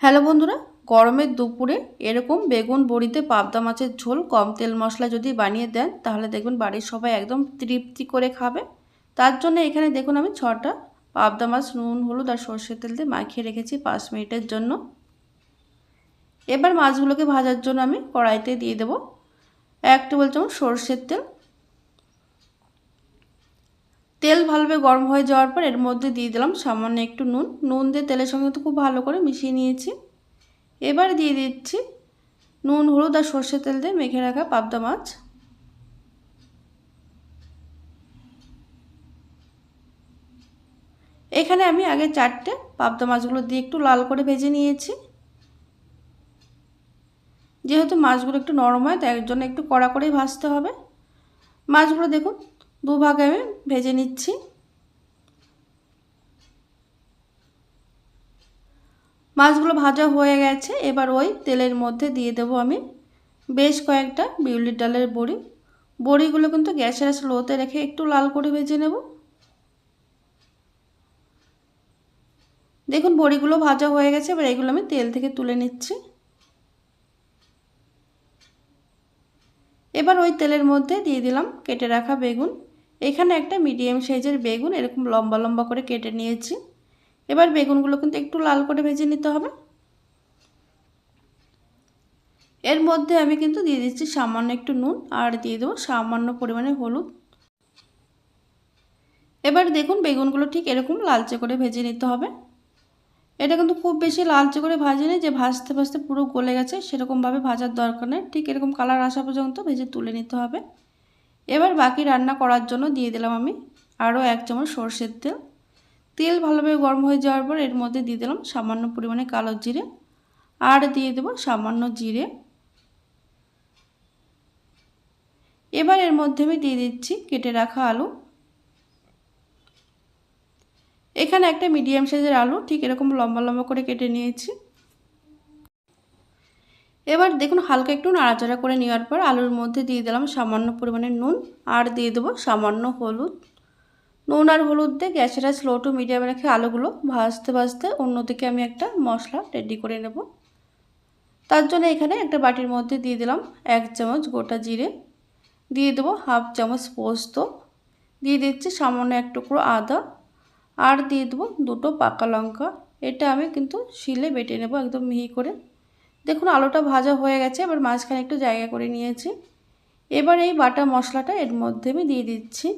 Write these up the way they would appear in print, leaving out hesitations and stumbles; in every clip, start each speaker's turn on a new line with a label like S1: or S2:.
S1: Hello বন্ধুরা, গরমের দুপুরে এরকম বেগুন বড়িতে পাবদা মাছের ঝোল কম তেল মশলা যদি বানিয়ে দেন তাহলে দেখবেন বাড়ির সবাই একদম তৃপ্তি করে খাবে। তার জন্য এখানে দেখুন আমি 6টা পাবদা মাছ নুন হলুদ আর সর্ষের তেল দিয়ে মাখিয়ে রেখেছি 5 মিনিটের জন্য। এবার মাছগুলোকে ভাজার জন্য আমি কড়াইতে দিয়ে দেব 1 টেবিল চামচ সর্ষের তেল। তেল ভালোভাবে গরম হয়ে যাওয়ার পর এর মধ্যে দিয়ে দিলাম সামান্য একটু নুন দিয়ে তেলের সঙ্গে তো খুব ভালো করে মিশিয়ে নিয়েছি। এবার দিয়ে দিচ্ছি নুন হলুদ আর সর্ষের তেল দিয়ে মেখে রাখা পাবদা মাছ। এখানে আমি আগে 4টে পাবদা মাছগুলো দিয়ে একটু লাল করে ভেজে নিয়েছি। যেহেতু মাছগুলো একটু নরম হয় তাই এর জন্য একটু কড়া করেই ভাজতে হবে। মাছগুলো দেখুন দুভাগে আমি ভেজে নিচ্ছি। মাছগুলো ভাজা হয়ে গেছে। এবার ওই তেলের মধ্যে দিয়ে দেব আমি বেশ কয়েকটা বিউলির ডালের বড়ি। বড়িগুলো কিন্তু গ্যাসের স্লোতে রেখে একটু লাল করে ভেজে নেব। দেখুন বড়িগুলো ভাজা হয়ে গেছে। এবার এগুলো আমি তেল থেকে তুলে নিচ্ছি। এবার ওই তেলের মধ্যে দিয়ে দিলাম কেটে রাখা বেগুন। এখানে একটা মিডিয়াম সাইজের বেগুন এরকম লম্বা লম্বা করে কেটে নিয়েছি। এবার বেগুনগুলো কিন্তু একটু লাল করে ভেজে নিতে হবে। এর মধ্যে আমি কিন্তু দিয়ে দিচ্ছি সামান্য একটু নুন আর দিয়ে দেবো সামান্য পরিমাণে হলুদ। এবার দেখুন বেগুনগুলো ঠিক এরকম লালচে করে ভেজে নিতে হবে। এটা কিন্তু খুব বেশি লালচে করে ভাজিনি যে ভাজতে ভাজতে পুরো গলে গেছে সেরকমভাবে ভাজার দরকার নেই। ঠিক এরকম কালার আসা পর্যন্ত ভেজে তুলে নিতে হবে। এবার বাকি রান্না করার জন্য দিয়ে দিলাম আমি আরও 1 চামচ সর্ষের তেল। তেল ভালোভাবে গরম হয়ে যাওয়ার পর এর মধ্যে দিয়ে দিলাম সামান্য পরিমাণে কালো জিরে আর দিয়ে দেবো সামান্য জিরে। এবার এর মধ্যে আমি দিয়ে দিচ্ছি কেটে রাখা আলু। এখানে একটা মিডিয়াম সাইজের আলু ঠিক এরকম লম্বা লম্বা করে কেটে নিয়েছি। এবার দেখুন হালকা একটু নাড়াচাড়া করে নেওয়ার পর আলুর মধ্যে দিয়ে দিলাম সামান্য পরিমাণে নুন আর দিয়ে দেবো সামান্য হলুদ। নুন আর হলুদ দিয়ে গ্যাসের স্লো টু মিডিয়ামে রেখে আলুগুলো ভাজতে ভাজতে অন্যদিকে আমি একটা মশলা রেডি করে নেব। তার জন্য এখানে একটা বাটির মধ্যে দিয়ে দিলাম 1 চামচ গোটা জিরে, দিয়ে দেবো 1/2 চামচ পোস্ত, দিয়ে দিচ্ছি সামান্য 1 টুকরো আদা আর দিয়ে দেবো 2টো পাকা লঙ্কা। এটা আমি কিন্তু শিলে বেটে নেব একদম মিহি করে। দেখুন আলুটা ভাজা হয়ে গেছে। এবার মাঝখানে একটু জায়গা করে নিয়েছি। এবার এই বাটা মশলাটা এর মধ্যে আমি দিয়ে দিচ্ছি।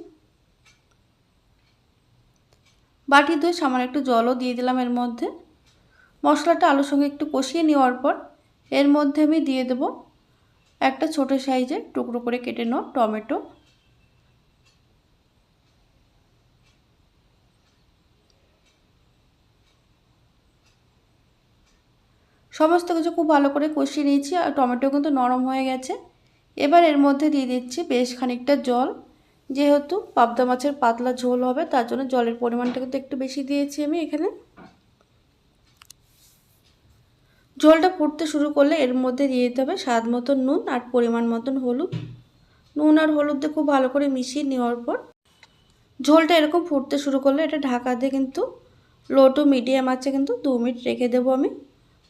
S1: বাটি ধুয়ে সামান্য একটু জলও দিয়ে দিলাম এর মধ্যে। মশলাটা আলুর সঙ্গে একটু কষিয়ে নেওয়ার পর এর মধ্যে আমি দিয়ে দেব একটা ছোট সাইজের টুকরো করে কেটে নেওয়া টমেটো। সমস্ত কিছু খুব ভালো করে কষিয়ে নিয়েছি আর টমেটো কিন্তু নরম হয়ে গেছে। এবার এর মধ্যে দিয়ে দিচ্ছি বেশ খানিকটা জল। যেহেতু পাবদা মাছের পাতলা ঝোল হবে তার জন্য জলের পরিমাণটা কিন্তু একটু বেশি দিয়েছি আমি এখানে। ঝোলটা ফুটতে শুরু করলে এর মধ্যে দিয়ে দিতে হবে স্বাদ মতন নুন আর পরিমাণ মতন হলুদ। নুন আর হলুদ দিয়ে খুব ভালো করে মিশিয়ে নেওয়ার পর ঝোলটা এরকম ফুটতে শুরু করলে এটা ঢাকা দিয়ে কিন্তু লো টু মিডিয়াম আঁচে কিন্তু 2 মিনিট রেখে দেবো আমি।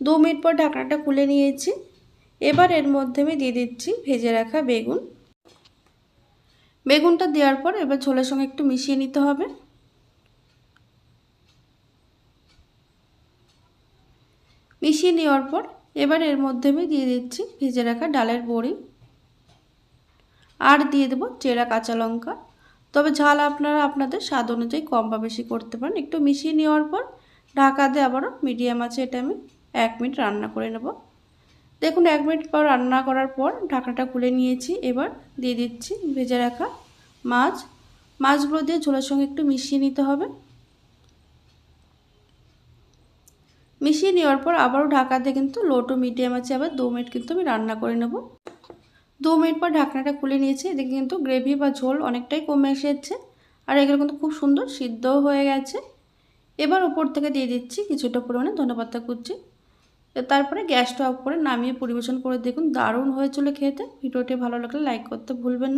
S1: 2 মিনিট পর ঢাকনাটা খুলে নিয়েছি। এবার এর মধ্যে আমি দিয়ে দিচ্ছি ভেজে রাখা বেগুন। বেগুনটা দেওয়ার পর এবার ঝোলের সঙ্গে একটু মিশিয়ে নিতে হবে। মিশিয়ে নেওয়ার পর এবার এর মধ্যে আমি দিয়ে দিচ্ছি ভেজে রাখা ডালের বড়ি আর দিয়ে দেবো চেরা কাঁচা লঙ্কা। তবে ঝাল আপনারা আপনাদের স্বাদ অনুযায়ী কম বা বেশি করতে পারেন। একটু মিশিয়ে নেওয়ার পর ঢাকা দিয়ে আবারও মিডিয়াম আছে এটা আমি 1 মিনিট রান্না করে নেব। দেখুন 1 মিনিট পর রান্না করার পর ঢাকনাটা খুলে নিয়েছি। এবার দিয়ে দিচ্ছি ভেজে রাখা মাছগুলো দিয়ে ঝোলের সঙ্গে একটু মিশিয়ে নিতে হবে। মিশিয়ে নেওয়ার পর আবারও ঢাকা দিয়ে কিন্তু লো টু মিডিয়াম আছে আবার 2 মিনিট কিন্তু আমি রান্না করে নেব। 2 মিনিট পর ঢাকনাটা খুলে নিয়েছি। এদিকে কিন্তু গ্রেভি বা ঝোল অনেকটাই কমে এসেছে আর এগুলো কিন্তু খুব সুন্দর সিদ্ধও হয়ে গেছে। এবার উপর থেকে দিয়ে দিচ্ছি কিছুটা পরিমাণে ধনেপাতা কুচি। তারপরে গ্যাসটা অফ করে নামিয়ে পরিবেশন করে দেখুন দারুণ হয়েছিল খেতে। ভিডিওটি ভালো লাগলে লাইক করতে ভুলবেন না।